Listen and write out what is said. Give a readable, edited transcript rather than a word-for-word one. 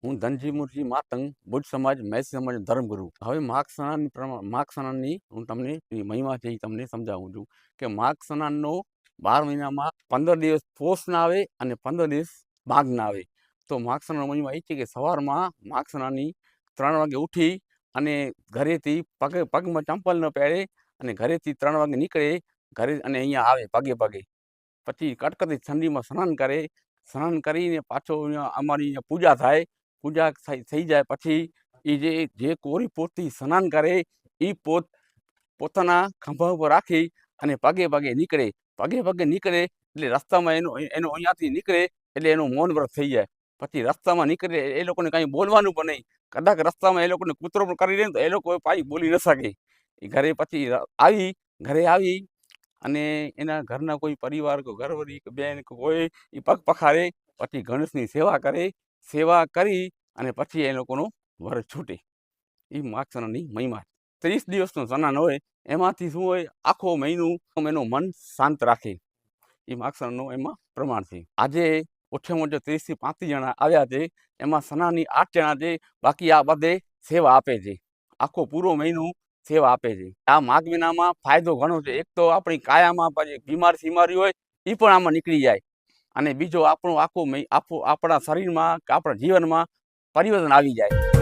હું ધનજી મુરજી માતંગ ભુજ સમાજ મહેસી સમાજ ધર્મગુરુ. હવે માઘ સ્નાનની હું તમને મહિમા છે એ તમને સમજાવું છું કે માઘ સ્નાનનો 12 મહિનામાં 15 દિવસ પોષ ના આવે અને 15 દિવસ માઘ ના આવે. તો માઘ સ્નાનનો મહિમા એ છે કે સવારમાં માઘ સ્નાનની 3 વાગે ઉઠી અને ઘરેથી પગમાં ચંપલ ન પહેરે અને ઘરેથી 3 વાગે નીકળે ઘરે અને અહીંયા આવે પગે પગે. પછી કડકડતી ઠંડીમાં સ્નાન કરે. સ્નાન કરીને પાછો અમારી પૂજા થાય. પૂજા થઈ જાય પછી એ જે કોરી પોતથી સ્નાન કરે એ પોતાના ખંભા ઉપર રાખી અને પગે પગે નીકળે. પગે પગે નીકળે એટલે રસ્તામાં એનો અહીંયાથી નીકળે એટલે એનું મૌન વ્રત થઈ જાય. પછી રસ્તામાં નીકળે એ લોકોને કાંઈ બોલવાનું પણ નહીં. કદાચ રસ્તામાં એ લોકોને કૂતરો પણ કરી દે ને તો એ લોકો પાછી બોલી ન શકે. એ ઘરે પછી ઘરે આવી અને એના ઘરના કોઈ પરિવાર કે ઘરવરી કે બેન કે કોઈ એ પગ પખારે પછી ગણેશની સેવા કરે. સેવા કરી અને પછી એ લોકોનો વરસ છૂટે. એ માઘ સ્નાનની મહિમા. 30 દિવસનું સ્નાન હોય એમાંથી શું હોય આખો મહિનું એનું મન શાંત રાખે. એ માઘ સ્નાનનું એમાં પ્રમાણ છે. આજે ઓછામાં ઓછા 30 થી 35 જણા આવ્યા છે. એમાં સ્નાનની 8 જણા છે. બાકી આ બધે સેવા આપે છે. આખો પૂરો મહિનો સેવા આપે છે. આ માઘ મહિનામાં ફાયદો ઘણો છે. એક તો આપણી કાયામાં પછી બીમારી હોય એ પણ આમાં નીકળી જાય અને બીજો આપણો આપણા શરીરમાં કે આપણા જીવનમાં પરિવર્તન આવી જાય.